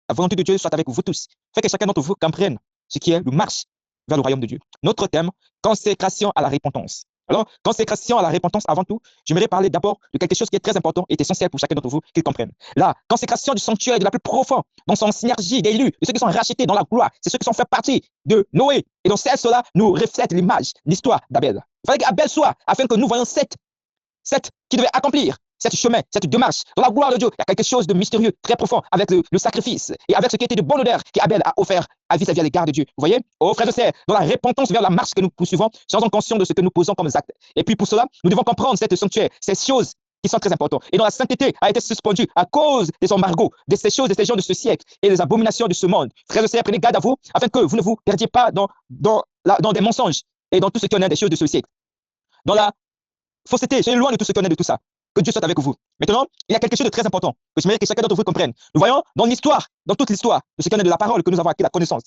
La volonté de Dieu soit avec vous tous. Fait que chacun d'entre vous comprenne ce qui est le marche vers le royaume de Dieu. Notre thème, consécration à la repentance. Alors, consécration à la repentance, avant tout, j'aimerais parler d'abord de quelque chose qui est très important et essentiel pour chacun d'entre vous qu'ils comprennent. La consécration du sanctuaire de la plus profonde, dans son synergie d'élus, de ceux qui sont rachetés dans la gloire, c'est ceux qui sont fait partie de Noé. Et donc, cela nous reflète l'image, l'histoire d'Abel. Il fallait qu'Abel soit, afin que nous voyons cette qui devait accomplir cette chemin, cette démarche, dans la gloire de Dieu. Il y a quelque chose de mystérieux, très profond, avec le sacrifice et avec ce qui était de bonne odeur qu'Abel a offert à vis-à-vis à l'égard de Dieu. Vous voyez, oh frères et sœurs, dans la repentance vers la marche que nous poursuivons, soyons conscients de ce que nous posons comme actes. Et puis pour cela, nous devons comprendre cette sanctuaire, ces choses qui sont très importantes. Et dont la sainteté a été suspendue à cause des embargos, de ces choses, de ces gens de ce siècle et des abominations de ce monde. Frères et sœurs, prenez garde à vous, afin que vous ne vous perdiez pas dans des mensonges et dans tout ce qui en est des choses de ce siècle. Dans la fausseté, soyez loin de tout ce qui en est de tout ça. Que Dieu soit avec vous. Maintenant, il y a quelque chose de très important que j'aimerais que chacun d'entre vous comprenne. Nous voyons dans l'histoire, dans toute l'histoire de ce qui en est de la parole que nous avons acquis la connaissance.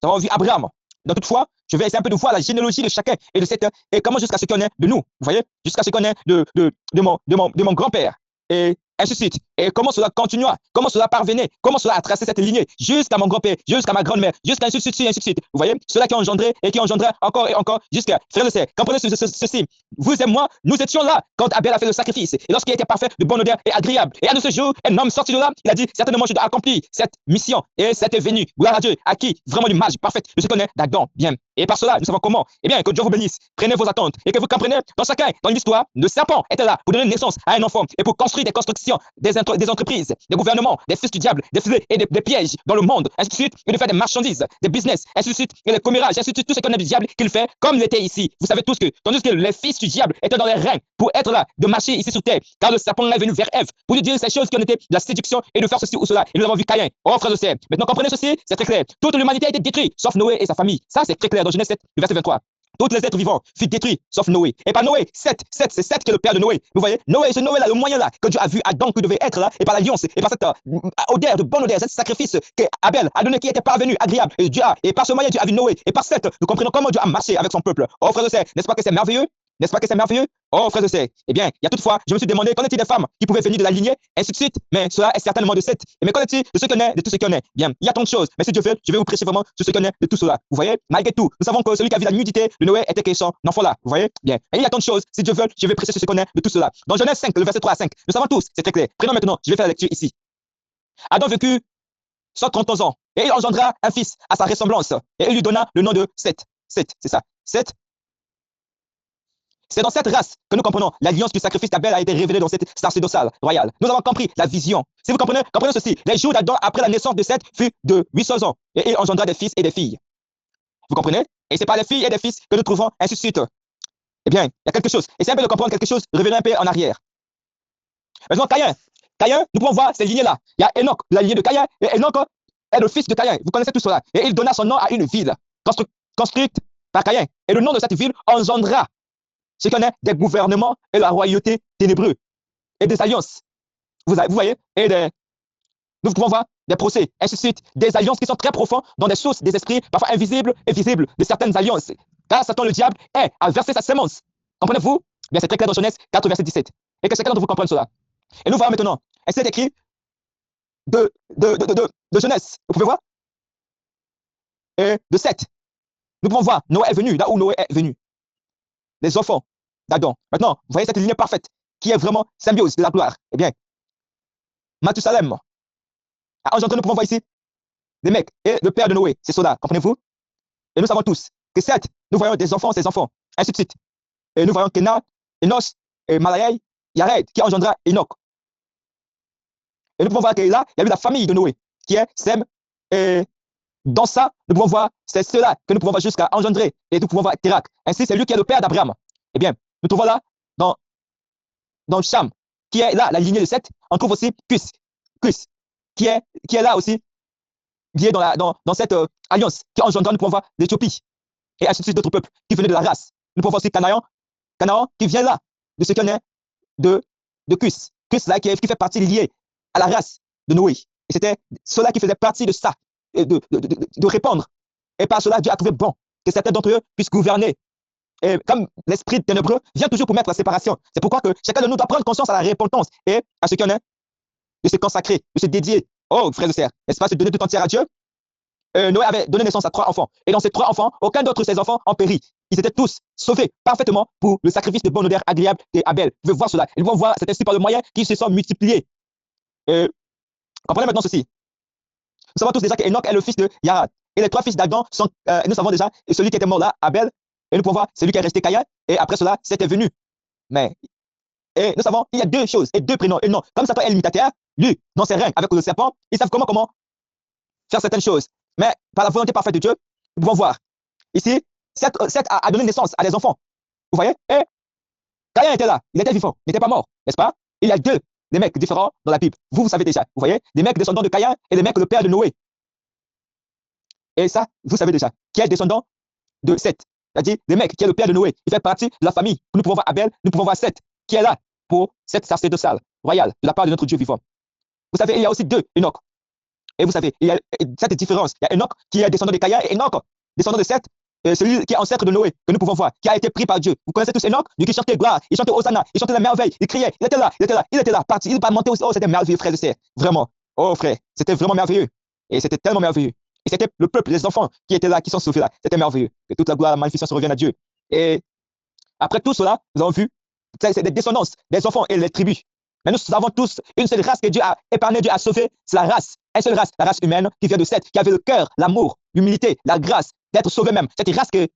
Nous avons vu Abraham. Dans toutefois, je vais essayer un peu de voir la généalogie de chacun et comment jusqu'à ce qu'on est de nous. Vous voyez, jusqu'à ce qu'on est de mon grand-père. Et ainsi de suite. Et comment cela continua, comment cela parvenait, comment cela a tracé cette lignée jusqu'à mon grand-père, jusqu'à ma grand-mère, jusqu'à ainsi de suite, ainsi de suite. Vous voyez, cela qui a engendré et qui engendra encore et encore jusqu'à frères et sœurs. Comprenez ceci. Vous et moi, nous étions là quand Abel a fait le sacrifice. Et lorsqu'il était parfait, de bonne odeur et agréable. Et à de ce jour, un homme sorti de là, il a dit, certainement, je dois accomplir cette mission et cette venue. Gloire à Dieu, à qui vraiment l'image parfaite de ce qu'on est d'Adam. Bien. Et par cela, nous savons comment. Eh bien, que Dieu vous bénisse. Prenez vos attentes et que vous compreniez dans chacun, dans l'histoire, le serpent était là pour donner naissance à un enfant et pour construire des constructions, des entreprises, des gouvernements, des fils du diable, des filets et des pièges dans le monde, ainsi de suite, et de faire des marchandises, des business, ainsi de suite, et les commérages, ainsi de suite, tout ce qu'on a du diable qu'il fait, comme il était ici. Vous savez tous que, tandis que les fils du diable étaient dans les reins pour être là, de marcher ici sur terre, car le serpent est venu vers Ève pour lui dire ces choses qui ont été de la séduction et de faire ceci ou cela. Et nous avons vu Caïn. Oh, frères et sœurs, maintenant comprenez ceci, c'est très clair. Toute l'humanité a été détruite, sauf Noé et sa famille. Ça, c'est très clair dans Genèse 7, verset 23. Tous les êtres vivants furent détruits, sauf Noé. Et par Noé, c'est Seth qui est le père de Noé. Vous voyez, Noé, ce Noé-là, le moyen là, que Dieu a vu Adam qui devait être là, et par l'alliance, et par cette odeur, de bonne odeur, ce sacrifice qu'Abel a donné qui était parvenu, agréable. Et par ce moyen, Dieu a vu Noé. Et par Seth, nous comprenons comment Dieu a marché avec son peuple. Oh, frères et sœurs, n'est-ce pas que c'est merveilleux? N'est-ce pas que c'est merveilleux? Oh, frères et sœurs, eh bien, il y a toutefois, je me suis demandé, qu'en est-il des femmes qui pouvaient venir de la lignée, ainsi de suite, mais cela est certainement de Seth. Mais qu'en est-il de ce qu'on est, de tout ce qu'on est? Bien, il y a tant de choses, mais si Dieu veut, je vais vous prêcher vraiment sur ce qu'on est de tout cela. Vous voyez, malgré tout, nous savons que celui qui a vu la nudité de Noé était que son enfant là. Vous voyez, bien. Et il y a tant de choses, si Dieu veut, je vais prêcher sur ce qu'on est de tout cela. Dans Genèse 5, le verset 3 à 5, nous savons tous, c'est très clair. Prenons maintenant, je vais faire la lecture ici. Adam vécut 130 ans, et il engendra un fils à sa ressemblance, et il lui donna le nom de Seth. Seth, c'est ça. Seth. C'est dans cette race que nous comprenons l'alliance du sacrifice d'Abel a été révélée dans cette sacerdotale royale. Nous avons compris la vision. Si vous comprenez ceci, les jours d'Adam après la naissance de Seth furent de 800 ans, et il engendra des fils et des filles. Vous comprenez? Et c'est par les filles et les fils que nous trouvons ainsi de suite. Eh bien, il y a quelque chose. Et c'est un peu de comprendre quelque chose, revenons un peu en arrière. Maintenant, Caïn, nous pouvons voir ces lignées-là. Il y a Enoch, la lignée de Caïn, et Enoch est le fils de Caïn. Vous connaissez tout cela. Et il donna son nom à une ville construite par Caïn. Et le nom de cette ville engendra ce qu'on est des gouvernements et la royauté ténébreux et des alliances. Vous voyez? Et nous pouvons voir des procès, ainsi de suite, des alliances qui sont très profondes dans des sources, des esprits parfois invisibles et visibles de certaines alliances. Car Satan, le diable, a versé sa semence. Comprenez-vous? Bien, c'est très clair dans Genèse 4, verset 17. Et que chacun d'entre vous comprenne cela. Et nous voyons maintenant, et c'est écrit de Genèse. Vous pouvez voir? Et de 7. Nous pouvons voir, Noé est venu, là où Noé est venu. Les enfants d'Adam. Maintenant, vous voyez cette lignée parfaite qui est vraiment symbiose de la gloire. Eh bien, Mathusalem a engendré, nous pouvons voir ici, des mecs. Et le père de Noé, c'est cela, comprenez-vous? Et nous savons tous que Seth, nous voyons des enfants, ses enfants, ainsi de suite. Et nous voyons Kéna, Enos, et Malaï, Yared, qui engendra Enoch. Et nous pouvons voir que là, il y a eu la famille de Noé, qui est Sem. Et dans ça, nous pouvons voir, c'est cela que nous pouvons voir jusqu'à engendrer. Et nous pouvons voir Térak. Ainsi, c'est lui qui est le père d'Abraham. Eh bien, nous trouvons là, dans Cham, qui est là, la lignée de Seth. On trouve aussi Cus, qui est là aussi, lié dans cette alliance, qui engendra, nous pouvons voir l'Éthiopie. Et ainsi de suite d'autres peuples qui venaient de la race. Nous pouvons voir aussi Canaan qui vient là, de ce qu'on est de Cus. Cus là, qui fait partie liée à la race de Noé. Et c'était cela qui faisait partie de ça, de répandre. Et par cela, Dieu a trouvé bon que certains d'entre eux puissent gouverner. Et comme l'esprit ténébreux vient toujours pour mettre la séparation. C'est pourquoi que chacun de nous doit prendre conscience à la repentance et à ce qu'on est, de se consacrer, de se dédier Oh, frères et sœurs, n'est-ce pas se donner tout entier à Dieu? Noé avait donné naissance à 3 enfants. Et dans ces 3 enfants, aucun d'autre de ses enfants en périt. Ils étaient tous sauvés parfaitement pour le sacrifice de bonne odeur agréable d'Abel. Vous pouvez voir cela. Ils vont voir, c'est ainsi par le moyen qu'ils se sont multipliés. Comprenez maintenant ceci. Nous savons tous déjà qu'Enoch est le fils de Yarat. Et les 3 fils d'Adam sont, nous savons déjà, celui qui était mort là, Abel, et nous pouvons voir celui qui est resté Caïn, et après cela, c'était venu. Mais, et nous savons, il y a 2 choses, et 2 prénoms, et non. Comme Satan est limitateur, lui, dans ses règnes avec le serpent, ils savent comment faire certaines choses. Mais par la volonté parfaite de Dieu, nous pouvons voir. Ici, Seth a donné naissance à des enfants. Vous voyez? Et Caïn était là, il était vivant, il n'était pas mort, n'est-ce pas? Il y a 2 des mecs différents dans la Bible. Vous savez déjà, vous voyez? Des mecs descendants de Caïn et des mecs le père de Noé. Et ça, vous savez déjà, qui est descendant de Seth. C'est-à-dire, des mecs qui est le père de Noé. Il fait partie de la famille. Nous pouvons voir Abel, nous pouvons voir Seth, qui est là pour cette sacerdotale royale de la part de notre Dieu vivant. Vous savez, il y a aussi 2 Enoch. Et vous savez, il y a cette différence. Il y a Enoch qui est descendant de Caïn et Enoch, descendant de Seth, celui qui est ancêtre de Noé, que nous pouvons voir, qui a été pris par Dieu. Vous connaissez tous Enoch, lui qui chantait gloire, il chantait Hosanna, il chantait la merveille, il criait, il était là, parti, il montait aussi. Oh, c'était merveilleux, frères et sœurs. Vraiment. Oh, frère, c'était vraiment merveilleux. Et c'était tellement merveilleux. Et c'était le peuple, les enfants qui étaient là, qui sont sauvés là. C'était merveilleux. Que toute la gloire, la magnificence revienne à Dieu. Et après tout cela, nous avons vu, c'est des descendances des enfants et les tribus. Mais nous avons tous une seule race que Dieu a épargnée, Dieu a sauvée, c'est la race. Une seule race, la race humaine qui vient de Seth, qui avait le cœur, l'amour, l'humilité, la grâce d'être sauvé même. Cette race que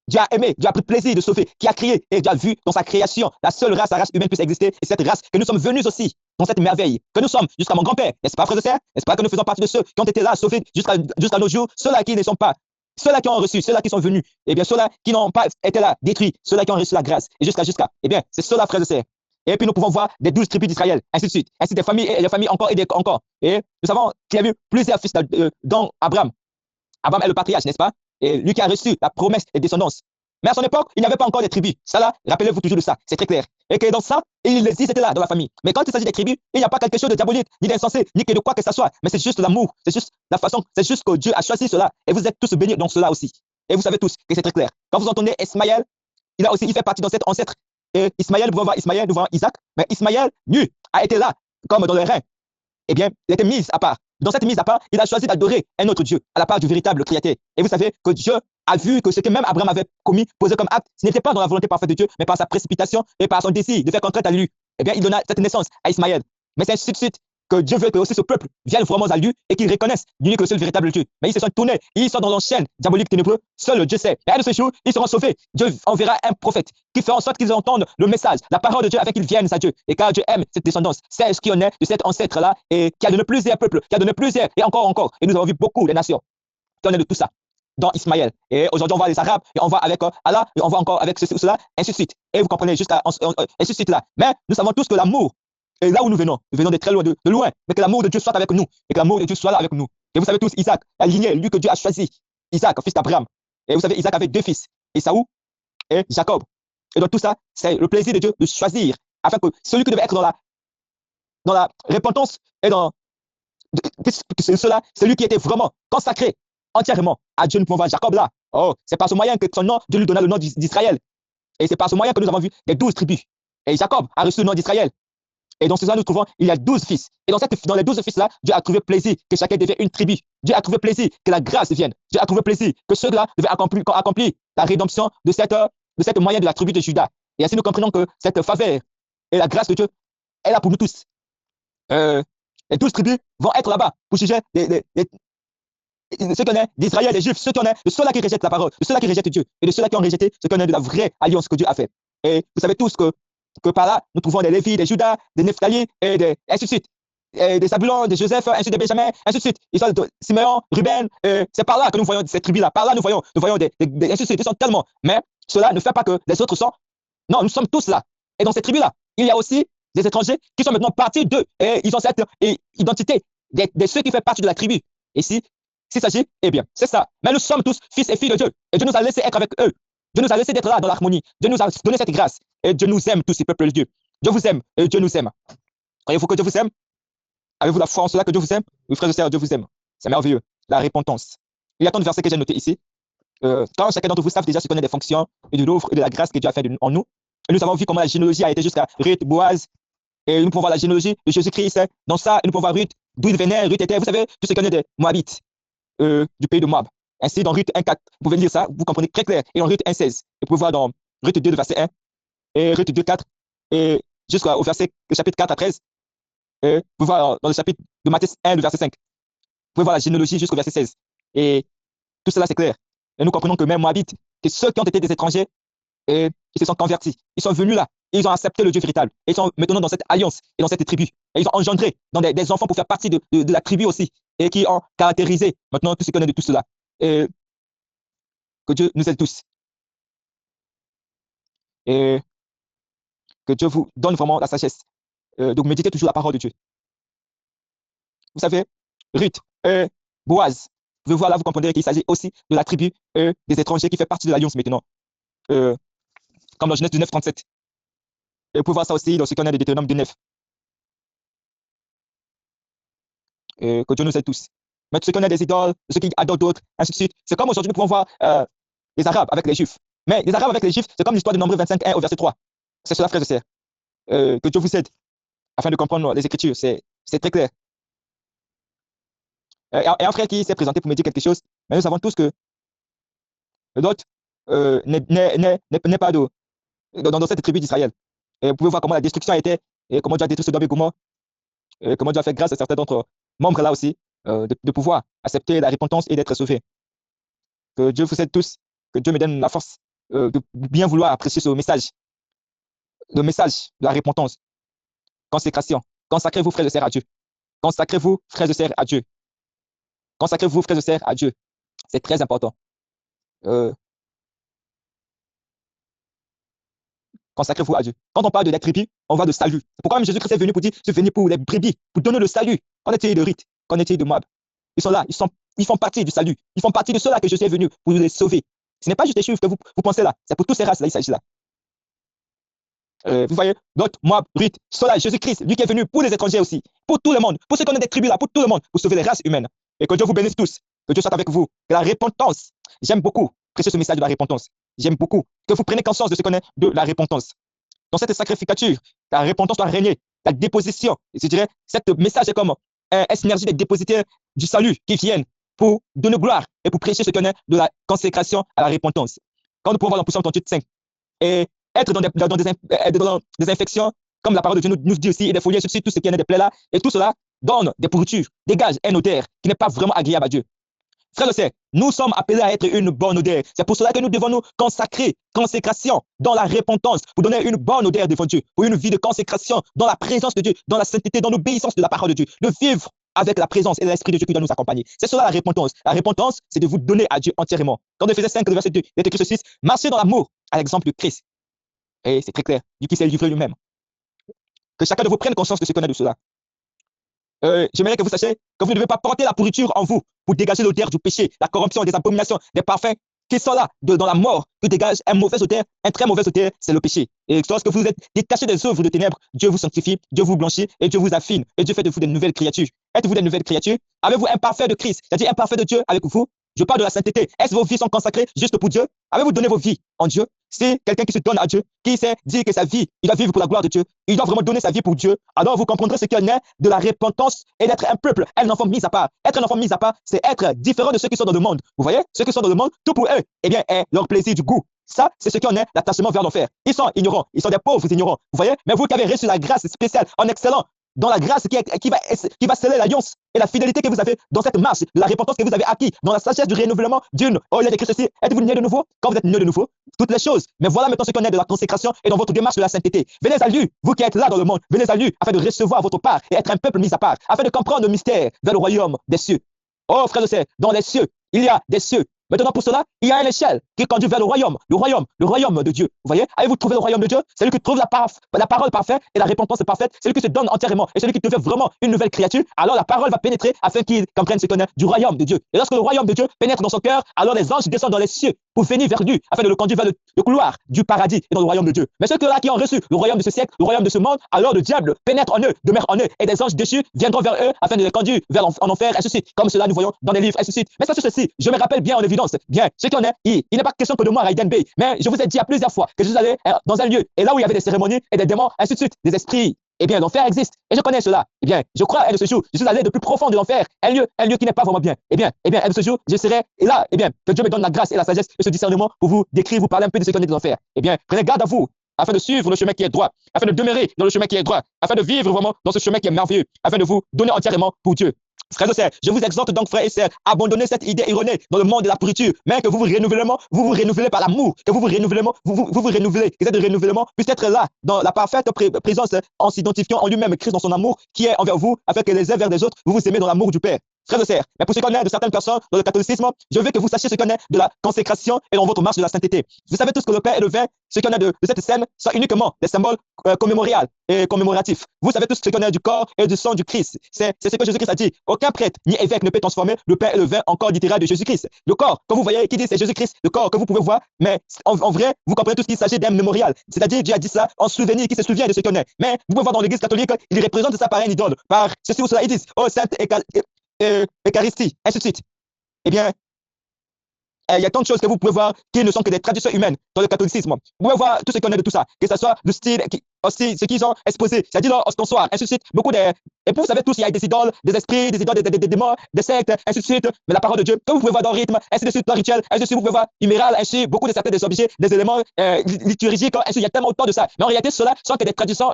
Dieu a aimé, Dieu a pris plaisir de sauver, qui a créé et Dieu a vu dans sa création la seule race, la race humaine puisse exister. Et cette race que nous sommes venus aussi dans cette merveille, que nous sommes jusqu'à mon grand-père, n'est-ce pas, frères et sœurs? N'est-ce pas que nous faisons partie de ceux qui ont été là, sauvés jusqu'à nos jours, ceux-là qui ne sont pas, ceux-là qui ont reçu, ceux-là qui sont venus, et bien ceux-là qui n'ont pas été là, détruits, ceux-là qui ont reçu la grâce, et jusqu'à, eh bien, c'est ceux-là, frères et sœurs. Et puis nous pouvons voir des 12 tribus d'Israël, ainsi de suite, ainsi des familles et des familles encore et des encore. Et nous savons qu'il y a eu plusieurs fils dans Abraham. Abraham est le patriarche, n'est-ce pas? Et lui qui a reçu la promesse des descendances. Mais à son époque, il n'y avait pas encore de tribus. Ça là, rappelez-vous toujours de ça, c'est très clair. Et que dans ça, ils étaient là dans la famille. Mais quand il s'agit des tribus, il n'y a pas quelque chose de diabolique, ni d'insensé, ni que de quoi que ce soit. Mais c'est juste l'amour, c'est juste la façon, c'est juste que Dieu a choisi cela. Et vous êtes tous bénis dans cela aussi. Et vous savez tous que c'est très clair. Quand vous entendez Ismaël, il fait partie dans cet ancêtre. Et Ismaël, nous voir Ismaël, nous voir Isaac. Mais Ismaël, nu, a été là, comme dans les reins. Eh bien, il était mis à part. Dans cette mise à part, il a choisi d'adorer un autre Dieu, à la part du véritable Créateur. Et vous savez que Dieu a vu que ce que même Abraham avait commis, posé comme acte, ce n'était pas dans la volonté parfaite de Dieu, mais par sa précipitation et par son désir de faire contrainte à lui. Eh bien, il donna cette naissance à Ismaël. Mais c'est ainsi de suite que Dieu veut que aussi ce peuple vienne vraiment à lui et qu'il reconnaisse l'unique et le seul véritable Dieu. Mais ils se sont tournés, ils sont dans une chaîne diabolique ténébreux, seul Dieu sait. Et un de ces jours, ils seront sauvés. Dieu enverra un prophète qui fait en sorte qu'ils entendent le message, la parole de Dieu avec qu'ils viennent à Dieu. Et car Dieu aime cette descendance, c'est ce qui en est de cet ancêtre-là et qui a donné plusieurs peuples, qui a donné plusieurs et encore. Et nous avons vu beaucoup de nations qui en est de tout ça dans Ismaël. Et aujourd'hui, on voit les Arabes, et on voit avec Allah, et on voit encore avec ceci ou cela, ainsi de suite. Et vous comprenez, jusqu'à ainsi de suite là. Mais nous savons tous que l'amour, et là où nous venons de très loin, de loin, mais que l'amour de Dieu soit avec nous, et que l'amour de Dieu soit là avec nous. Et vous savez tous, Isaac, la lignée, lui que Dieu a choisi, Isaac, fils d'Abraham. Et vous savez, Isaac avait 2 fils, Ésaü et Jacob. Et dans tout ça, c'est le plaisir de Dieu de choisir, afin que celui qui devait être dans la repentance et dans cela, celui qui était vraiment consacré entièrement à Dieu, nous pouvons voir Jacob là. Oh, c'est par ce moyen que son nom, Dieu lui donna le nom d'Israël. Et c'est par ce moyen que nous avons vu les 12 tribus. Et Jacob a reçu le nom d'Israël. Et dans cela, nous trouvons, il y a 12 fils. Et dans les 12 fils-là, Dieu a trouvé plaisir que chacun devienne une tribu. Dieu a trouvé plaisir que la grâce vienne. Dieu a trouvé plaisir que ceux-là devaient accomplir la rédemption de cette moyen de la tribu de Juda. Et ainsi, nous comprenons que cette faveur et la grâce de Dieu est là pour nous tous. Les 12 tribus vont être là-bas pour juger ceux qui ont d'Israël, des Juifs, ceux qui ont de ceux-là qui rejettent la parole, de ceux-là qui rejettent Dieu, et de ceux-là qui ont rejeté ceux qui ont de la vraie alliance que Dieu a faite. Et vous savez tous que par là, nous trouvons des Lévi, des Judas, des Nephtali, et ainsi de suite. Et des Zabulon, des Joseph, ainsi de Benjamin, ainsi de suite. Ils sont de Siméon, Ruben, c'est par là que nous voyons ces tribus-là. Par là, nous voyons ainsi de suite. Ils sont tellement. Mais cela ne fait pas que les autres sont. Non, nous sommes tous là. Et dans ces tribus-là, il y a aussi des étrangers qui sont maintenant partis d'eux. Et ils ont cette identité de ceux qui font partie de la tribu. Ici, s'il s'agit, eh bien, c'est ça. Mais nous sommes tous fils et filles de Dieu. Et Dieu nous a laissé être avec eux. Dieu nous a laissé d'être là dans l'harmonie. Dieu nous a donné cette grâce. Et Dieu nous aime tous, ces peuples de Dieu. Dieu vous aime et Dieu nous aime. Croyez-vous que Dieu vous aime? Avez-vous la foi en cela que Dieu vous aime? Oui, frères et sœurs, Dieu vous aime. C'est merveilleux. La repentance. Il y a tant de versets que j'ai notés ici. Quand chacun d'entre vous savent déjà ce qu'on est des fonctions et de l'ouvre et de la grâce que Dieu a fait en nous. Et nous avons vu comment la généalogie a été jusqu'à Ruth, Boaz, Et nous pouvons voir la généalogie de Jésus-Christ. Dans ça, nous pouvons voir Ruth, d'où il venait. Ruth était, vous savez, tout ce qu'on est des Moabites, du pays de Moab. Ainsi, dans Ruth 1,4, vous pouvez lire ça, vous comprenez très clair. Et dans Ruth 1,16, vous pouvez voir dans Ruth 2, verset 1, et Ruth 2,4, et jusqu'au verset, le chapitre 4 à 13, et vous pouvez voir dans le chapitre de Matthieu 1, le verset 5, vous pouvez voir la généalogie jusqu'au verset 16. Et tout cela, c'est clair. Et nous comprenons que même Moabites, que ceux qui ont été des étrangers, et ils se sont convertis. Ils sont venus là. Et ils ont accepté le Dieu véritable. Et ils sont maintenant dans cette alliance et dans cette tribu. Et ils ont engendré dans des enfants pour faire partie de la tribu aussi. Et qui ont caractérisé maintenant tout ce qu'on est de tout cela. Et que Dieu nous aide tous. Et que Dieu vous donne vraiment la sagesse. Donc méditez toujours la parole de Dieu. Vous savez, Ruth, Boaz, vous voir là, vous comprenez qu'il s'agit aussi de la tribu des étrangers qui fait partie de l'alliance maintenant. Comme dans Genèse 19, 37. Et vous pouvez voir ça aussi dans ce qu'on a de Deutéronome 9. Que Dieu nous aide tous. Mais ceux qui ont des idoles, ceux qui adorent d'autres, ainsi de suite. C'est comme aujourd'hui, nous pouvons voir les Arabes avec les Juifs. Mais les Arabes avec les Juifs, c'est comme l'histoire de Nombre 25, 1 au verset 3. C'est cela, frères et sœurs. Que Dieu vous aide afin de comprendre les Écritures. C'est très clair. Et un frère qui s'est présenté pour me dire quelque chose, mais nous savons tous que Lot n'est pas dans cette tribu d'Israël. Et vous pouvez voir comment la destruction a été, et comment Dieu a détruit Sodome et Gomorrhe, et comment Dieu a fait grâce à certains d'entre membres là aussi, de pouvoir accepter la repentance et d'être sauvés. Que Dieu vous aide tous, que Dieu me donne la force de bien vouloir apprécier ce message, le message de la repentance, consécration. Consacrez-vous, frères et sœurs, à Dieu. Consacrez-vous, frères et sœurs, à Dieu. Consacrez-vous, frères et sœurs, à Dieu. C'est très important. Consacrez-vous à Dieu. Quand on parle de la tribu, on voit de salut. C'est pourquoi même Jésus-Christ est venu pour dire, je suis venu pour les brebis, pour donner le salut. Qu'en est-il de Ruth? Qu'en est-il de Moab? Ils sont là, ils font partie du salut. Ils font partie de ceux-là que je suis venu pour les sauver. Ce n'est pas juste des chiffres que vous pensez là. C'est pour toutes ces races-là, il s'agit là. Vous voyez, d'autres, Moab, Ruth, sont là, Jésus-Christ, lui qui est venu pour les étrangers aussi, pour tout le monde, pour ceux qui ont des tribus là, pour tout le monde, pour sauver les races humaines. Et que Dieu vous bénisse tous, que Dieu soit avec vous. Que la repentance, j'aime beaucoup prêcher ce message de la repentance. J'aime beaucoup que vous preniez conscience de ce qu'on est de la repentance. Dans cette sacrificature, la repentance doit régner, la déposition. Et je dirais, cette message est comme un synergie des dépositaires du salut qui viennent pour donner gloire et pour prêcher ce qu'on est de la consécration à la repentance. Quand nous pouvons voir dans Psaume 38, 5, et être dans des infections, comme la parole de Dieu nous dit aussi, et des folies, tout ce qui est des plaies là, et tout cela donne des pourritures, dégage un odeur qui n'est pas vraiment agréable à Dieu. Frères et sœurs, nous sommes appelés à être une bonne odeur. C'est pour cela que nous devons nous consacrer, consécration dans la repentance, pour donner une bonne odeur devant Dieu, pour une vie de consécration dans la présence de Dieu, dans la sainteté, dans l'obéissance de la parole de Dieu, de vivre avec la présence et l'Esprit de Dieu qui doit nous accompagner. C'est cela la repentance. La repentance, c'est de vous donner à Dieu entièrement. Dans Éphésiens 5, le verset 2, il est écrit ceci, marchez dans l'amour, à l'exemple de Christ. Et c'est très clair, Dieu qui s'est livré lui-même. Que chacun de vous prenne conscience de ce qu'on a de cela. J'aimerais que vous sachiez que vous ne devez pas porter la pourriture en vous pour dégager l'odeur du péché, la corruption, des abominations, des parfums qui sont là dans la mort, qui dégagent un mauvais odeur, un très mauvais odeur, c'est le péché. Et lorsque vous êtes détaché des œuvres de ténèbres, Dieu vous sanctifie, Dieu vous blanchit et Dieu vous affine et Dieu fait de vous des nouvelles créatures. Êtes-vous des nouvelles créatures? Avez-vous un parfait de Christ, c'est-à-dire un parfait de Dieu avec vous? Je parle de la sainteté. Est-ce que vos vies sont consacrées juste pour Dieu? Avez-vous donné vos vies en Dieu? C'est quelqu'un qui se donne à Dieu, qui sait dire que sa vie, il doit vivre pour la gloire de Dieu. Il doit vraiment donner sa vie pour Dieu. Alors vous comprendrez ce qu'il y a de la repentance et d'être un peuple, un enfant mis à part. Être un enfant mis à part, c'est être différent de ceux qui sont dans le monde. Vous voyez? Ceux qui sont dans le monde, tout pour eux, eh bien, est leur plaisir du goût. Ça, c'est ce qui en est l'attachement vers l'enfer. Ils sont ignorants, ils sont des pauvres ignorants. Vous voyez? Mais vous qui avez reçu la grâce spéciale en excellent, dans la grâce qui va sceller l'alliance et la fidélité que vous avez dans cette marche, de la repentance que vous avez acquis, dans la sagesse du renouvellement d'une. Oh, il a écrit ceci, êtes-vous né de nouveau? Quand vous êtes né de nouveau, toutes les choses. Mais voilà maintenant ce qu'on est de la consécration et dans votre démarche de la sainteté. Venez à lui, vous qui êtes là dans le monde, venez à lui afin de recevoir votre part et être un peuple mis à part, afin de comprendre le mystère vers le royaume des cieux. Oh, frères et sœurs, dans les cieux, il y a des cieux. Maintenant, pour cela, il y a une échelle qui conduit vers le royaume de Dieu. Vous voyez? Avez-vous trouvé le royaume de Dieu? C'est lui qui trouve la parole parfaite et la repentance parfaite. C'est lui qui se donne entièrement et celui qui devient vraiment une nouvelle créature. Alors la parole va pénétrer afin qu'il comprenne ce qu'on est du royaume de Dieu. Et lorsque le royaume de Dieu pénètre dans son cœur, alors les anges descendent dans les cieux pour venir vers lui afin de le conduire vers le couloir du paradis et dans le royaume de Dieu. Mais ceux-là qui ont reçu le royaume de ce siècle, le royaume de ce monde, alors le diable pénètre en eux, demeure en eux et des anges déchus viendront vers eux afin de les conduire vers en enfer et ceci. Comme cela nous voyons dans les livres et ceci. Mais ça, c'est ceci. Je me rappelle bien en évidence silence. Bien, ce qu'on est, il n'est pas question que de moi, Raiden Bey, mais je vous ai dit à plusieurs fois que je suis allé dans un lieu, et là où il y avait des cérémonies et des démons, ainsi de suite, des esprits. Eh bien, l'enfer existe, et je connais cela. Eh bien, je crois, elle de ce jour, je suis allé de plus profond de l'enfer, un lieu qui n'est pas vraiment bien. Elle de ce jour, je serai là, que Dieu me donne la grâce et la sagesse et ce discernement pour vous décrire, vous parler un peu de ce qu'on est de l'enfer. Eh bien, prenez garde à vous, afin de suivre le chemin qui est droit, afin de demeurer dans le chemin qui est droit, afin de vivre vraiment dans ce chemin qui est merveilleux, afin de vous donner entièrement pour Dieu. Frères et sœurs, je vous exhorte donc, frères et sœurs, abandonnez cette idée erronée dans le monde de la pourriture, mais que vous vous renouvelez par l'amour, que vous vous renouvelez, que cette renouvellement puisse être là, dans la parfaite présence, en s'identifiant en lui-même, Christ dans son amour, qui est envers vous, afin que les uns vers les autres, vous vous aimez dans l'amour du Père. Frères et sœurs, mais pour ce qu'on est de certaines personnes dans le catholicisme, je veux que vous sachiez ce qu'on est de la consécration et dans votre marche de la sainteté. Vous savez tous que le pain et le vin, ce qu'on est de cette scène, sont uniquement des symboles commémoriaux et commémoratifs. Vous savez tous ce qu'on est du corps et du sang du Christ. C'est ce que Jésus-Christ a dit. Aucun prêtre ni évêque ne peut transformer le pain et le vin en corps littéral de Jésus-Christ. Le corps, comme vous voyez, qui dit c'est Jésus-Christ, le corps que vous pouvez voir, mais en vrai, vous comprenez tout ce qu'il s'agit d'un mémorial. C'est-à-dire, Dieu a dit ça en souvenir, qui se souvient de ce qu'on est. Mais vous pouvez voir dans l'église catholique, il représente ça par un idole, par ceci ou cela. Ils disent, oh, sainte Eucharistie, ainsi de suite. Eh bien, il y a tant de choses que vous pouvez voir qui ne sont que des traditions humaines dans le catholicisme. Vous pouvez voir tout ce qu'on est de tout ça, que ce soit le style, aussi ce qu'ils ont exposé, c'est-à-dire l'ostensoir, ainsi de suite. Beaucoup de... Et puis vous savez tous, il y a des idoles, des esprits, des idoles, des démons, des sectes, ainsi de suite. Mais la parole de Dieu, comme vous pouvez voir dans le rythme, ainsi de suite, dans le rituel, ainsi de suite, vous pouvez voir numéral, ainsi, beaucoup de certains des objets, des éléments liturgiques, ainsi, il y a tellement autant de ça. Mais en réalité, cela sont que des traditions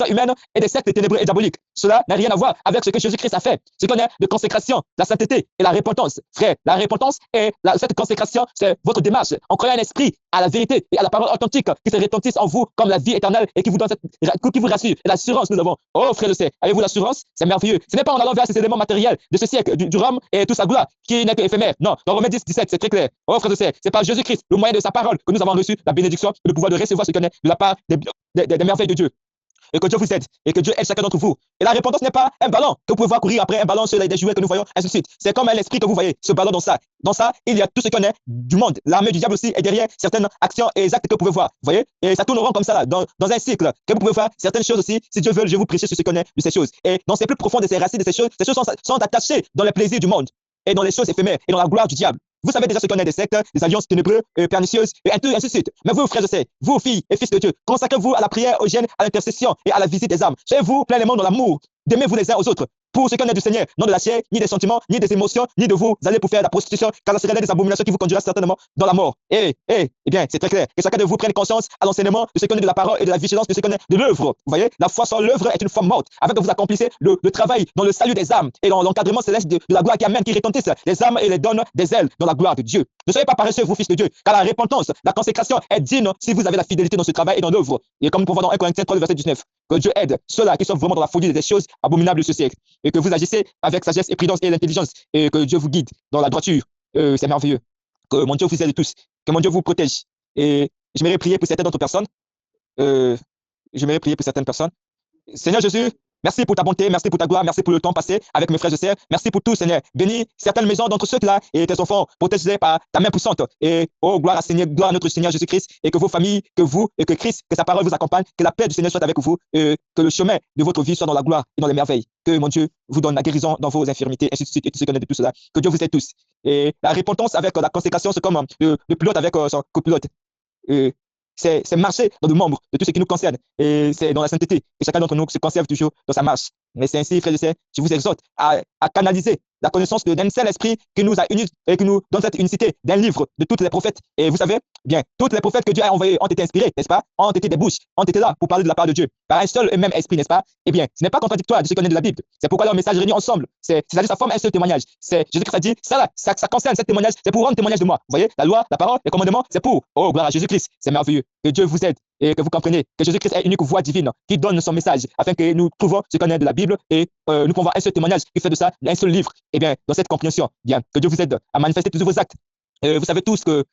humaines et des sectes ténébreux et diaboliques. Cela n'a rien à voir avec ce que Jésus-Christ a fait. Ce qu'on est de consécration, la sainteté et la repentance. Frère, la repentance et cette consécration, c'est votre démarche en croyant un esprit à la vérité et à la parole authentique qui se retentisse en vous comme la vie éternelle et qui vous donne qui vous rassure. Et l'assurance, nous avons. Oh, frère de sœur, avez-vous l'assurance? C'est merveilleux. Ce n'est pas en allant vers ces éléments matériels de ce siècle, du Rome et toute sa gloire, qui n'est qu'éphémère. Non, dans Romains 10, 17, c'est très clair. Oh, frère de sœur, c'est par Jésus-Christ, le moyen de sa parole, que nous avons reçu la bénédiction et le pouvoir de recevoir ce qu'on est de la part des merveilles de Dieu. Et que Dieu vous aide, et que Dieu aide chacun d'entre vous. Et la repentance n'est pas un ballon que vous pouvez voir courir après un ballon sur les jouets que nous voyons, ainsi de suite. C'est comme un esprit que vous voyez, ce ballon dans ça. Dans ça, il y a tout ce qu'on est du monde. L'armée du diable aussi est derrière certaines actions et actes que vous pouvez voir. Vous voyez? Et ça tourne rond comme ça, là, dans un cycle, que vous pouvez voir certaines choses aussi. Si Dieu veut, je vais vous prêcher sur ce qu'on est de ces choses. Et dans ces plus profonds de ces racines de ces choses sont attachées dans les plaisirs du monde, et dans les choses éphémères, et dans la gloire du diable. Vous savez déjà ce qu'on est des sectes, des alliances ténébreuses, pernicieuses, et ainsi de suite. Mais vous, frères et sœurs, vous, filles et fils de Dieu, consacrez-vous à la prière, au jeûne, à l'intercession et à la visite des âmes. Soyez-vous pleinement dans l'amour. Aimez-vous les uns aux autres. Pour ce qu'on est du Seigneur, non de la chair, ni des sentiments, ni des émotions, ni de vous allez pour faire la prostitution, car ce serait des abominations qui vous conduira certainement dans la mort. Eh bien, c'est très clair. Que chacun de vous prenne conscience à l'enseignement de ce qu'on est de la parole et de la vigilance de ce qu'on est de l'œuvre. Vous voyez, la foi sans l'œuvre est une foi morte. Afin que vous accomplissez le travail dans le salut des âmes et dans l'encadrement céleste de la gloire qui amène, qui retentisse les âmes et les donne des ailes dans la gloire de Dieu. Ne soyez pas paresseux, vous, fils de Dieu, car la repentance, la consécration est digne si vous avez la fidélité dans ce travail et dans l'œuvre. Et comme nous pouvons voir dans 1 Corinthiens 3, verset 19, que Dieu aide ceux-là qui sont vraiment dans la folie des choses abominables de ce siècle, et que vous agissez avec sagesse et prudence et l'intelligence, et que Dieu vous guide dans la droiture. C'est merveilleux. Que mon Dieu vous aide tous, que mon Dieu vous protège. Et j'aimerais prier pour certaines autres personnes. J'aimerais prier pour certaines personnes. Seigneur Jésus, merci pour ta bonté, merci pour ta gloire, merci pour le temps passé avec mes frères et sœurs. Merci pour tout, Seigneur. Bénis certaines maisons d'entre ceux-là et tes enfants, protège-les par ta main puissante. Et oh, gloire à Seigneur, gloire à notre Seigneur Jésus-Christ, et que vos familles, que vous, et que Christ, que sa parole vous accompagne, que la paix du Seigneur soit avec vous, et que le chemin de votre vie soit dans la gloire et dans les merveilles. Que mon Dieu vous donne la guérison dans vos infirmités, ainsi de suite, et tout ce qu'on a de tout cela. Que Dieu vous aide tous. Et la repentance avec la consécration, c'est comme le pilote avec son copilote. C'est marcher dans le membre de tout ce qui nous concerne. Et c'est dans la sainteté que chacun d'entre nous se conserve toujours dans sa marche. Mais c'est ainsi, frères et sœurs, je vous exhorte à canaliser la connaissance d'un seul esprit qui nous a unis et qui nous donne cette unicité d'un livre de tous les prophètes. Et vous savez, bien, tous les prophètes que Dieu a envoyés ont été inspirés, n'est-ce pas? Ont été des bouches, ont été là pour parler de la part de Dieu, par un seul et même esprit, n'est-ce pas? Eh bien, ce n'est pas contradictoire de ce qu'on est de la Bible. C'est pourquoi leur message réuni ensemble, ça forme un seul témoignage. Jésus-Christ a dit, ça concerne ce témoignage, c'est pour rendre témoignage de moi. Vous voyez, la loi, la parole, les commandements, c'est pour. Oh, gloire à Jésus-Christ, c'est merveilleux. Que Dieu vous aide et que vous compreniez que Jésus-Christ est l'unique voix divine qui donne son message afin que nous trouvons ce qu'on est de la Bible et nous pouvons voir un seul témoignage qui fait de ça un seul livre. Eh bien, dans cette compréhension, bien, que Dieu vous aide à manifester tous vos actes. Vous savez tous que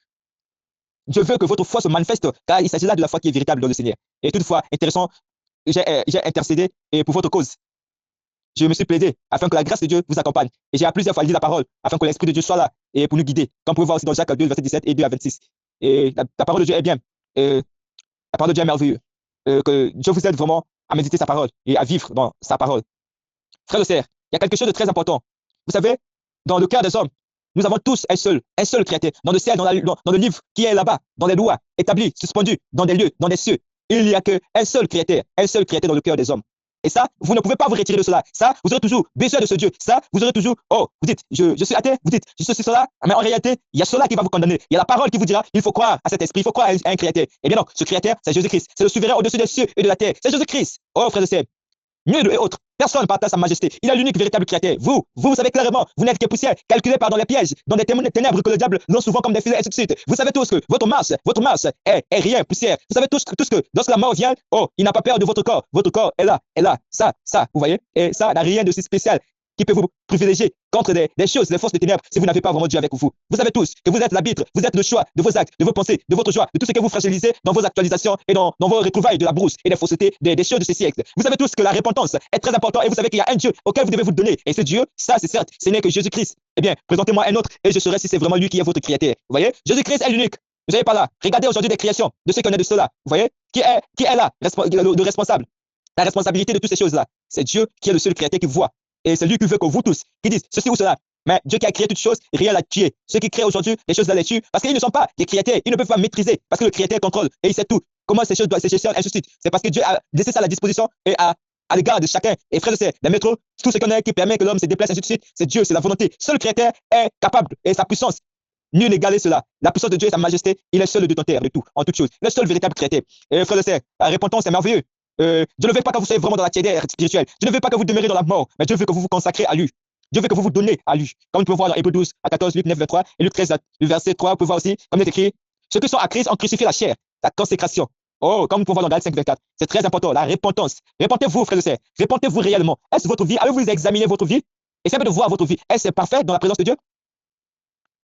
Dieu veut que votre foi se manifeste, car il s'agit là de la foi qui est véritable dans le Seigneur. Et toutefois, intéressant, j'ai intercédé et pour votre cause. Je me suis plaidé afin que la grâce de Dieu vous accompagne. Et j'ai à plusieurs fois dit la parole afin que l'Esprit de Dieu soit là et pour nous guider. Comme vous pouvez voir aussi dans Jacques 2, verset 17 et 2 à 26. Et la parole de Dieu est bien. La parole de Dieu est merveilleuse. Que Dieu vous aide vraiment à méditer sa parole et à vivre dans sa parole. Frères et sœurs, il y a quelque chose de très important. Vous savez, dans le cœur des hommes, Nous avons tous un seul Créateur. Dans le ciel, dans le livre qui est là-bas, dans les lois établies, suspendues, dans des lieux, dans des cieux. Il n'y a qu'un seul Créateur dans le cœur des hommes. Et ça, vous ne pouvez pas vous retirer de cela. Ça, vous aurez toujours besoin de ce Dieu. Ça, vous aurez toujours, oh, vous dites, je suis athée, vous dites, je suis cela. Mais en réalité, il y a cela qui va vous condamner. Il y a la parole qui vous dira, il faut croire à cet esprit, il faut croire à un Créateur. Eh bien non, ce Créateur, c'est Jésus-Christ. C'est le souverain au-dessus des cieux et de la terre. C'est Jésus-Christ. Oh, frères et sœurs. Nul et autre. Personne ne partage sa majesté. Il est l'unique véritable créateur. Vous savez clairement, vous n'êtes que poussière, calculée par dans les pièges, dans des ténèbres que le diable lance souvent comme des filets, et ainsi de suite. Vous savez tous que votre masse est rien, poussière. Vous savez tous que lorsque la mort vient, oh, il n'a pas peur de votre corps. Votre corps est là, ça, vous voyez. Et ça n'a rien de si spécial qui peut vous privilégier contre des choses, des forces de ténèbres, si vous n'avez pas vraiment Dieu avec vous. Vous savez tous que vous êtes l'arbitre, vous êtes le choix de vos actes, de vos pensées, de votre joie, de tout ce que vous fragilisez dans vos actualisations et dans vos retrouvailles de la brousse et des faussetés, des choses de ces siècles. Vous savez tous que la repentance est très importante et vous savez qu'il y a un Dieu auquel vous devez vous donner. Et ce Dieu, ça c'est certes, ce n'est que Jésus-Christ. Eh bien, présentez-moi un autre et je saurai si c'est vraiment lui qui est votre créateur. Vous voyez, Jésus-Christ est l'unique. Vous n'avez pas là. Regardez aujourd'hui des créations de ceux qui connaissent de cela. Vous voyez, qui est là, le responsable. La responsabilité de toutes ces choses-là, c'est Dieu qui est le seul créateur qui voit. Et c'est lui qui veut que vous tous, qui disent ceci ou cela. Mais Dieu qui a créé toutes choses, rien l'a tué. Ceux qui créent aujourd'hui les choses là les tuent parce qu'ils ne sont pas des créateurs. Ils ne peuvent pas maîtriser parce que le créateur contrôle et il sait tout. Comment ces choses doivent se gestion, ainsi de suite. C'est parce que Dieu a laissé ça à la disposition et à l'égard de chacun. Et frères et sœurs, les métros, tout ce qu'on a qui permet que l'homme se déplace, ainsi de suite, c'est Dieu, c'est la volonté. Seul créateur est capable et sa puissance. Nul n'égale cela. La puissance de Dieu et sa majesté, il est seul le détenteur de tout, en toutes choses. Le seul véritable créateur. Et frères et sœurs, la repentance est merveilleux. Dieu ne veut pas que vous soyez vraiment dans la tiédeur spirituelle. Dieu ne veut pas que vous demeurez dans la mort, mais Dieu veut que vous vous consacrez à lui. Dieu veut que vous vous donnez à lui. Comme nous pouvons voir dans Hébreux 12 à 14, Luc 9, 23 et Luc 13, le verset 3, vous pouvez voir aussi, comme il est écrit, ceux qui sont à Christ ont crucifié la chair, la consécration. Oh, comme nous pouvons voir dans Galates 5, 24. C'est très important, la repentance. Repentez-vous, frères et sœurs. Repentez-vous réellement. Est-ce votre vie? Avez-vous examiné votre vie? Essayez de voir votre vie. Est-ce parfait dans la présence de Dieu?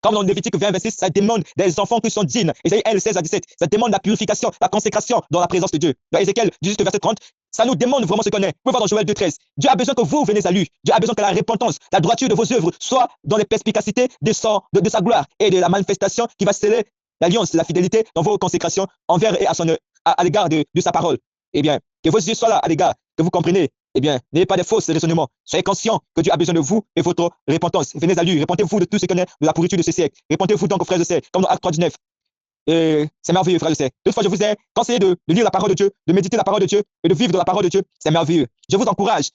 Comme dans Lévitique 20, 26, ça demande des enfants qui sont dignes. Ésaïe 1, 16 à 17, ça demande la purification, la consécration dans la présence de Dieu. Dans Ézéchiel 18, verset 30, ça nous demande vraiment ce qu'on est. Vous pouvez voir dans Joël 2, 13. Dieu a besoin que vous venez à lui. Dieu a besoin que la repentance, la droiture de vos œuvres soit dans les perspicacités de sa gloire et de la manifestation qui va sceller l'alliance, la fidélité dans vos consécrations envers et à l'égard de sa parole. Eh bien, que vos yeux soient là à l'égard, que vous comprenez. Eh bien, n'ayez pas de faux raisonnements. Soyez conscients que Dieu a besoin de vous et votre repentance. Venez à lui, répentez-vous de tout ce qu'on est de la pourriture de ce siècle. Répentez-vous donc, frères et sœurs, comme dans Acte 3, 19. C'est merveilleux, frères et sœurs. Toutefois, je vous ai conseillé de lire la parole de Dieu, de méditer la parole de Dieu et de vivre dans la parole de Dieu. C'est merveilleux. Je vous encourage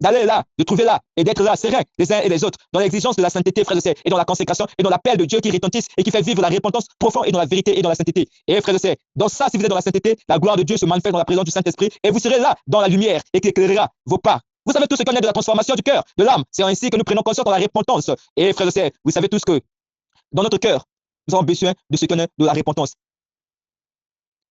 d'aller là, de trouver là et d'être là, serein les uns et les autres, dans l'exigence de la sainteté, frères et sœurs, et dans la consécration et dans l'appel de Dieu qui retentisse et qui fait vivre la repentance profonde et dans la vérité et dans la sainteté. Et frères et sœurs, dans ça, si vous êtes dans la sainteté, la gloire de Dieu se manifeste dans la présence du Saint-Esprit et vous serez là dans la lumière et qui éclairera vos pas. Vous savez tous ce qu'on est de la transformation du cœur, de l'âme. C'est ainsi que nous prenons conscience dans la repentance. Et frères et sœurs, vous savez tous que dans notre cœur, nous avons besoin de ce qu'on est de la repentance.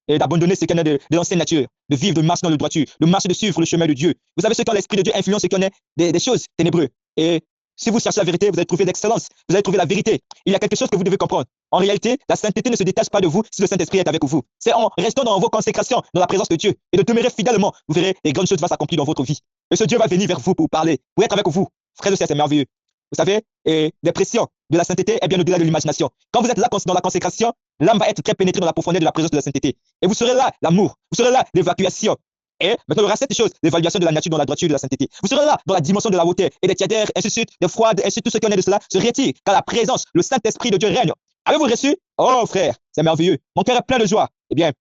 Et d'abandonner ce qu'on est de l'ancienne nature, de vivre, de marcher dans le droiture, de marcher, de suivre le chemin de Dieu. Vous savez ce quand l'Esprit de Dieu influence ce qu'on est des choses ténébreuses. Et si vous cherchez la vérité, vous allez trouver l'excellence, vous allez trouver la vérité. Il y a quelque chose que vous devez comprendre. En réalité, la sainteté ne se détache pas de vous si le Saint-Esprit est avec vous. C'est en restant dans vos consécrations, dans la présence de Dieu, et de demeurer fidèlement, vous verrez, les grandes choses vont s'accomplir dans votre vie. Et ce Dieu va venir vers vous pour parler, pour être avec vous. Frères et sœurs, c'est merveilleux. Vous savez, les pressions de la sainteté est bien au-delà de l'imagination. Quand vous êtes là dans la consécration, l'âme va être très pénétrée dans la profondeur de la présence de la sainteté. Et vous serez là, l'amour. Vous serez là, l'évacuation. Et maintenant, il y aura cette chose, l'évaluation de la nature dans la droiture de la sainteté. Vous serez là, dans la dimension de la hauteur et des tièdeurs, ainsi de suite, des froides, ainsi de suite, tout ce qu'on est de cela se retire, car la présence, le Saint-Esprit de Dieu règne. Avez-vous reçu? Oh, frère, c'est merveilleux. Mon cœur est plein de joie. Eh bien,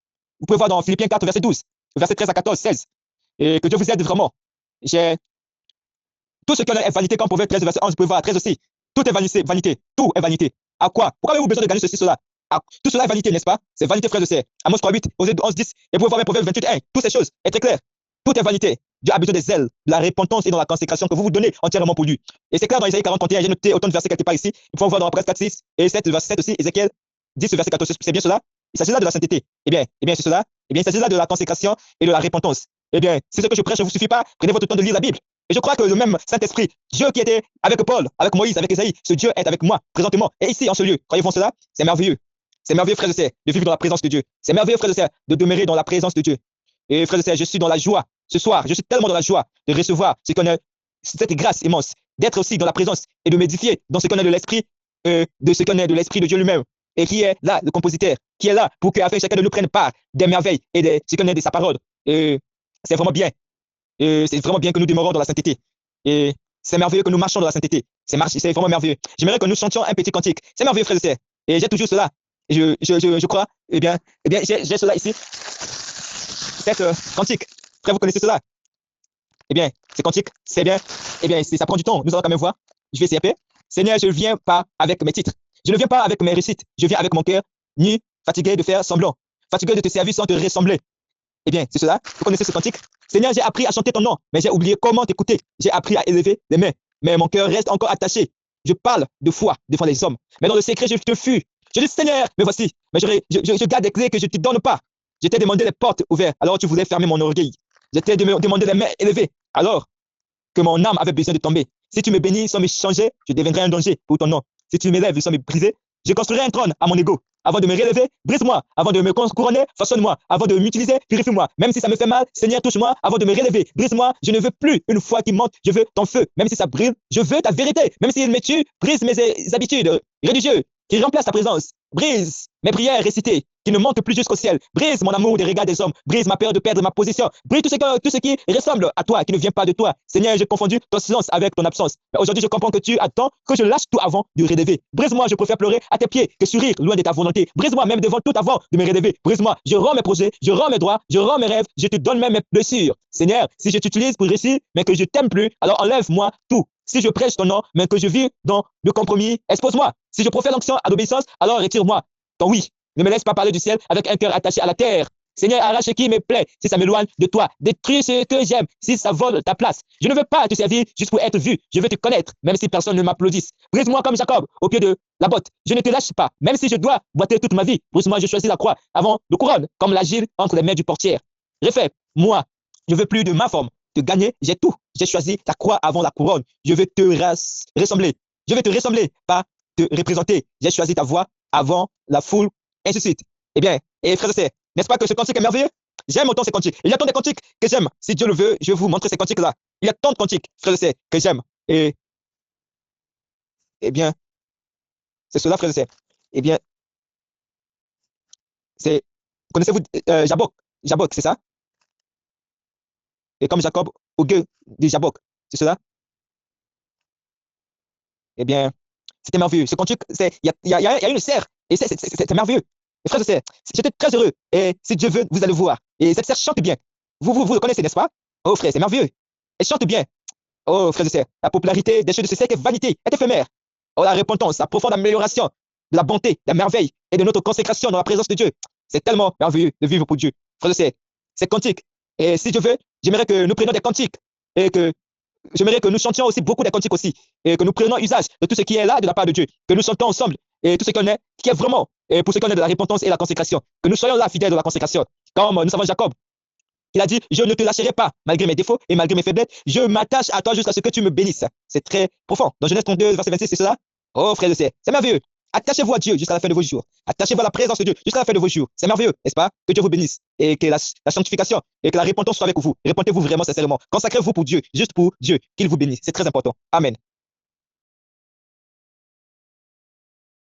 vous pouvez voir dans Philippiens 4, verset 12, verset 13 à 14, 16. Et que Dieu vous aide vraiment. Tout ce qu'on est vanité, comme Proverbe 13, verset 11, vous pouvez voir 13 aussi. Tout est vanité, vanité. Tout est vanité. À quoi? Pourquoi avez-vous besoin de gagner ceci, cela? Tout cela est vanité, n'est-ce pas? C'est vanité, frères et sœurs. Amos 3, 8, Osée 11, 10. Et vous pouvez voir un Proverbe 28, 1. Toutes ces choses est très clair. Tout est vanité. Dieu a besoin des ailes, de la repentance et dans la consécration que vous vous donnez entièrement pour lui. Et c'est clair dans Isaïe 40, 31. J'ai noté autant de versets quelque part ici. Vous pouvez voir dans Apocalypse 4, 6 et 7, verset 7 aussi. Ézéchiel 10, verset 14. C'est bien cela? Il s'agit là de la sainteté. Eh bien, c'est cela. Eh bien, il s'agit là de la consécration et de la repentance. Eh bien, si ce que je prêche ne vous suffit pas, prenez votre temps de lire la Bible. Et je crois que le même Saint-Esprit, Dieu qui était avec Paul, avec Moïse, avec Esaïe, ce Dieu est avec moi présentement. Et ici, en ce lieu, croyez-vous en cela? C'est merveilleux. C'est merveilleux, frères et sœurs, de vivre dans la présence de Dieu. C'est merveilleux, frères et sœurs, de demeurer dans la présence de Dieu. Et frères et sœurs, je suis dans la joie. Ce soir, je suis tellement dans la joie de recevoir ce qu'on a, cette grâce immense, d'être aussi dans la présence et de m'édifier dans ce qu'on a de l'Esprit, de ce qu'on a de l'Esprit de Dieu lui-même. Et qui est là, le compositeur, qui est là pour qu'afin chacun de nous prenne part des merveilles et de ce qu'on a de sa parole. C'est vraiment bien. C'est vraiment bien que nous demeurons dans la sainteté. Et C'est merveilleux que nous marchions dans la sainteté. C'est vraiment merveilleux. J'aimerais que nous chantions un petit cantique. C'est merveilleux, frères et sœurs. Et j'ai toujours cela. Et je crois, j'ai cela ici. Cette cantique. Frère, vous connaissez cela? Eh bien, ces cantiques, c'est bien. Eh bien, ça prend du temps. Nous allons quand même voir. Je vais essayer un peu. Seigneur, je ne viens pas avec mes titres. Je ne viens pas avec mes récites. Je viens avec mon cœur nu, fatigué de faire semblant. Fatigué de te servir sans te ressembler. Eh bien, c'est cela. Vous connaissez ce cantique? Seigneur, j'ai appris à chanter ton nom, mais j'ai oublié comment t'écouter. J'ai appris à élever les mains, mais mon cœur reste encore attaché. Je parle de foi devant les hommes, mais dans le secret, je te fuis. Je dis, Seigneur, me voici, mais je garde les clés que je ne te donne pas. Je t'ai demandé les portes ouvertes, alors tu voulais fermer mon orgueil. Je t'ai demandé les mains élevées, alors que mon âme avait besoin de tomber. Si tu me bénis sans me changer, je deviendrai un danger pour ton nom. Si tu m'élèves sans me briser, je construirai un trône à mon ego. Avant de me relever, brise-moi. Avant de me couronner, façonne-moi. Avant de m'utiliser, purifie-moi. Même si ça me fait mal, Seigneur, touche-moi. Avant de me relever, brise-moi. Je ne veux plus une foi qui monte. Je veux ton feu. Même si ça brille, je veux ta vérité. Même s'il me tue, brise mes habitudes religieuses qui remplacent ta présence. Brise mes prières récitées qui ne montent plus jusqu'au ciel. Brise mon amour des regards des hommes. Brise ma peur de perdre ma position. Brise tout ce qui ressemble à toi, qui ne vient pas de toi. Seigneur, j'ai confondu ton silence avec ton absence. Mais aujourd'hui, je comprends que tu attends que je lâche tout avant de relever. Brise-moi, je préfère pleurer à tes pieds que sourire loin de ta volonté. Brise-moi même devant tout avant de me relever. Brise-moi, je rends mes projets, je rends mes droits, je rends mes rêves, je te donne même mes blessures. Seigneur, si je t'utilise pour réussir, mais que je t'aime plus, alors enlève-moi tout. Si je prêche ton nom, mais que je vis dans le compromis, expose-moi. Si je profère l'onction à l'obéissance, alors retire-moi ton oui. Ne me laisse pas parler du ciel avec un cœur attaché à la terre. Seigneur, arrache ce qui me plaît si ça m'éloigne de toi. Détruis ce que j'aime si ça vole ta place. Je ne veux pas te servir juste pour être vu. Je veux te connaître, même si personne ne m'applaudisse. Brise-moi comme Jacob au pied de la botte. Je ne te lâche pas, même si je dois boiter toute ma vie. Brise-moi, je choisis la croix avant le couronne, comme l'agile entre les mains du portier. Refais-moi. Je veux plus de ma forme. Te gagner, j'ai tout. J'ai choisi la croix avant la couronne. Je veux te ressembler. Je veux te ressembler, pas te représenter. J'ai choisi ta voix avant la foule, ainsi de suite. Eh bien, et frères et sœurs, n'est-ce pas que ce cantique est merveilleux? J'aime autant ces cantiques. Il y a tant de cantiques que j'aime. Si Dieu le veut, je vais vous montrer ces cantiques-là. Il y a tant de cantiques, frères et sœurs, que j'aime. Et, eh bien, c'est cela, frères et sœurs. Eh bien, c'est, connaissez-vous Jabok? Jabok, c'est ça? Et comme Jacob, au gueux de Jabok, c'est cela? Eh bien, c'était merveilleux. Ce cantique, il y a une serre, et c'est merveilleux. Et frères et sœurs, j'étais très heureux. Et si Dieu veut, vous allez voir. Et cette serre chante bien. Vous le connaissez, n'est-ce pas? Oh, frère, c'est merveilleux. Elle chante bien. Oh, frères et sœurs, la popularité des choses de ce siècle est vanité, est éphémère. Oh, la repentance, la profonde amélioration de la bonté, de la merveille et de notre consécration dans la présence de Dieu. C'est tellement merveilleux de vivre pour Dieu. Frères et sœurs, c'est cantique. Et si Dieu veut, j'aimerais que nous prenions des cantiques et que j'aimerais que nous chantions aussi beaucoup des cantiques aussi et que nous prenions usage de tout ce qui est là de la part de Dieu, que nous chantons ensemble et tout ce qu'on est, qui est vraiment, et pour ce qu'on est de la repentance et la consécration, que nous soyons là fidèles de la consécration. Comme nous savons Jacob, il a dit, je ne te lâcherai pas, malgré mes défauts et malgré mes faiblesses, je m'attache à toi jusqu'à ce que tu me bénisses. C'est très profond. Dans Genèse 32, verset 26, c'est cela? Oh, frère de sœurs, c'est merveilleux. Attachez-vous à Dieu jusqu'à la fin de vos jours. Attachez-vous à la présence de Dieu jusqu'à la fin de vos jours. C'est merveilleux, n'est-ce pas? Que Dieu vous bénisse et que la sanctification et que la repentance soit avec vous. Répentez-vous vraiment sincèrement. Consacrez-vous pour Dieu, juste pour Dieu, qu'il vous bénisse. C'est très important. Amen.